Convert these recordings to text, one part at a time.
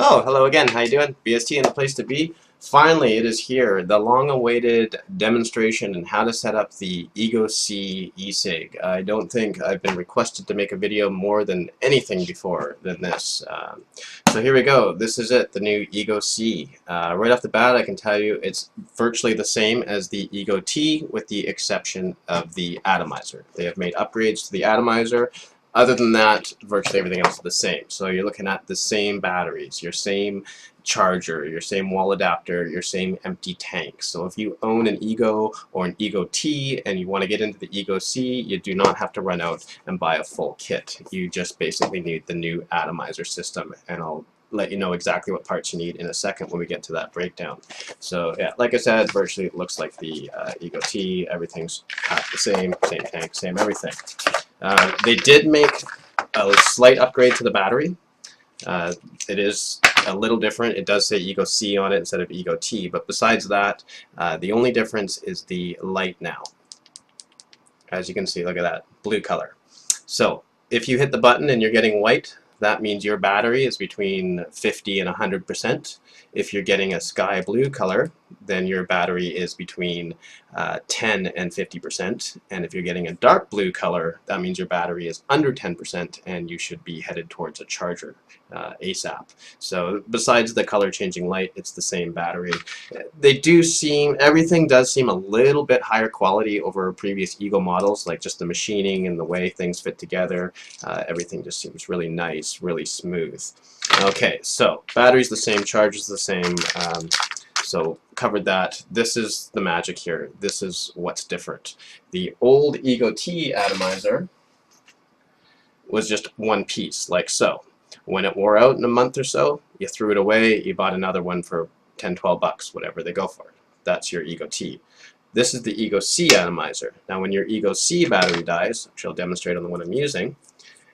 Oh, hello again. How you doing? BST and the place to be. Finally, it is here. The long-awaited demonstration on how to set up the eGo C eSig. I don't think I've been requested to make a video more than anything before than this. So here we go. This is it, the new eGo C. Right off the bat, I can tell you it's virtually the same as the eGo T with the exception of the atomizer. They have made upgrades to the atomizer. Other than that, virtually everything else is the same. So you're looking at the same batteries, your same charger, your same wall adapter, your same empty tank. So if you own an eGo or an eGo T and you want to get into the eGo C, you do not have to run out and buy a full kit. You just basically need the new atomizer system, and I'll let you know exactly what parts you need in a second when we get to that breakdown. So yeah, like I said, virtually it looks like the eGo T. Everything's the same tank, same everything. They did make a slight upgrade to the battery. It is a little different. It does say eGo C on it instead of eGo T, but besides that, the only difference is the light now. As you can see, look at that, blue color. So if you hit the button and you're getting white, that means your battery is between 50 and 100%. If you're getting a sky blue color, then your battery is between 10 and 50%. And if you're getting a dark blue color, that means your battery is under 10% and you should be headed towards a charger ASAP. So besides the color changing light, it's the same battery. Everything does seem a little bit higher quality over previous eGo models, like just the machining and the way things fit together. Everything just seems really nice, really smooth. Okay, so battery's the same, charger's the same. So covered that. This is the magic here. This is what's different. The old eGo T atomizer was just one piece, like so. When it wore out in a month or so, you threw it away, you bought another one for 10, 12 bucks, whatever they go for. That's your eGo T. This is the eGo C atomizer. Now when your eGo C battery dies, which I'll demonstrate on the one I'm using,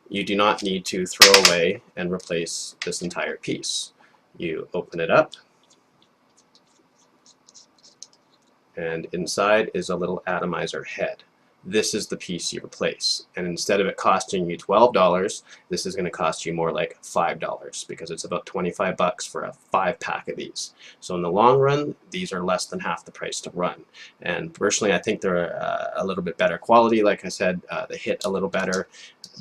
you do not need to throw away and replace this entire piece. You open it up, and inside is a little atomizer head. This is the piece you replace, and instead of it costing you $12, this is going to cost you more like $5 because it's about 25 bucks for a 5-pack of these. So in the long run, these are less than half the price to run, and personally I think they're a little bit better quality. Like I said, they hit a little better.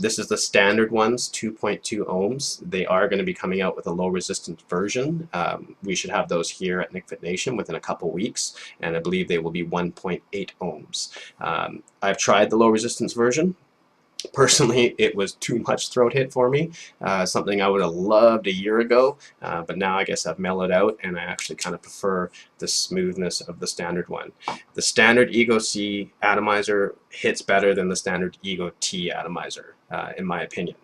This is the standard ones, 2.2 ohms. They are going to be coming out with a low resistance version. We should have those here at NickFit Nation within a couple weeks, and I believe they will be 1.8 ohms. I've tried the low resistance version. Personally, it was too much throat hit for me, something I would have loved a year ago, but now I guess I've mellowed out and I actually kind of prefer the smoothness of the standard one. The standard eGo C atomizer hits better than the standard eGo T atomizer, in my opinion.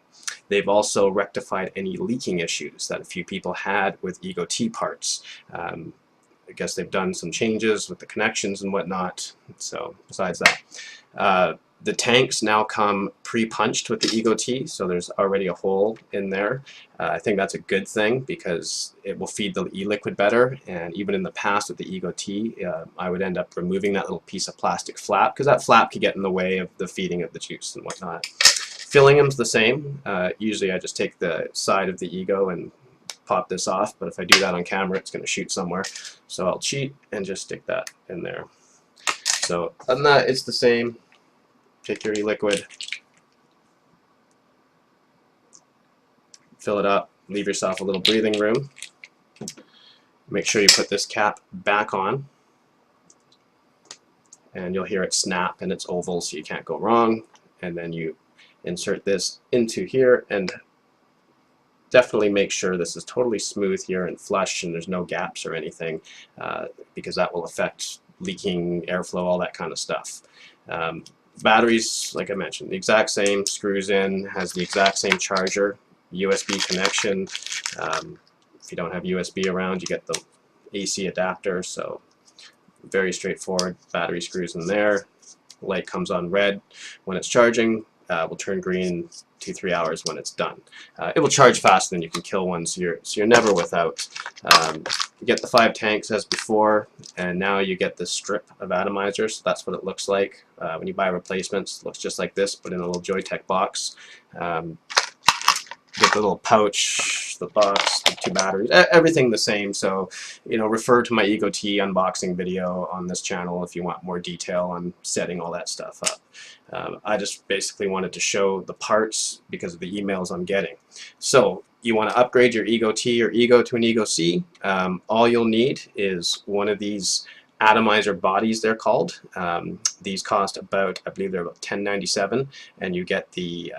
They've also rectified any leaking issues that a few people had with eGo T parts. I guess they've done some changes with the connections and whatnot, so besides that. The tanks now come pre-punched with the eGo T, so there's already a hole in there. I think that's a good thing because it will feed the e-liquid better, and even in the past with the eGo T, I would end up removing that little piece of plastic flap because that flap could get in the way of the feeding of the juice and whatnot. Filling them's the same. Usually I just take the side of the eGo and pop this off, but if I do that on camera it's going to shoot somewhere, so I'll cheat and just stick that in there. So other than that, it's the same. Take your e-liquid, fill it up, leave yourself a little breathing room. Make sure you put this cap back on, and you'll hear it snap, and it's oval so you can't go wrong. And then you insert this into here, and definitely make sure this is totally smooth here and flush and there's no gaps or anything, because that will affect leaking, airflow, all that kind of stuff. Batteries, like I mentioned, the exact same, screws in, has the exact same charger, USB connection. If you don't have USB around, you get the AC adapter, so very straightforward. Battery screws in there, light comes on red when it's charging, will turn green 2-3 hours when it's done. It will charge faster than you can kill one, so you're never without. You get the 5 tanks as before, and now you get this strip of atomizer, so that's what it looks like. When you buy replacements, it looks just like this, but in a little Joytech box. Get the little pouch the box, the 2 batteries, everything the same. So, you know, refer to my eGo T unboxing video on this channel if you want more detail on setting all that stuff up. I just basically wanted to show the parts because of the emails I'm getting. So you want to upgrade your eGo T or eGo to an eGo C. All you'll need is one of these atomizer bodies, they're called. These cost about, I believe they're about $10.97, and you get the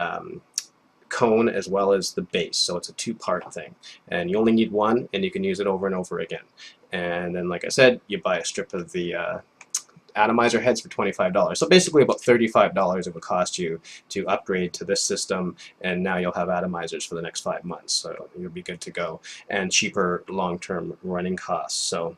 cone as well as the base, so it's a 2-part thing, and you only need one and you can use it over and over again. And then, like I said, you buy a strip of the atomizer heads for $25. So basically about $35 it would cost you to upgrade to this system, and now you'll have atomizers for the next 5 months, so you'll be good to go, and cheaper long-term running costs. So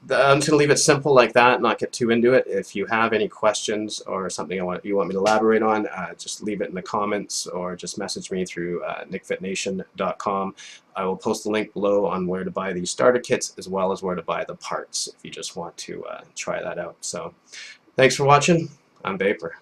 I'm just going to leave it simple like that, not get too into it. If you have any questions or something you want me to elaborate on, just leave it in the comments or just message me through nickfitnation.com. I will post the link below on where to buy these starter kits as well as where to buy the parts if you just want to try that out. So thanks for watching. I'm Vapor.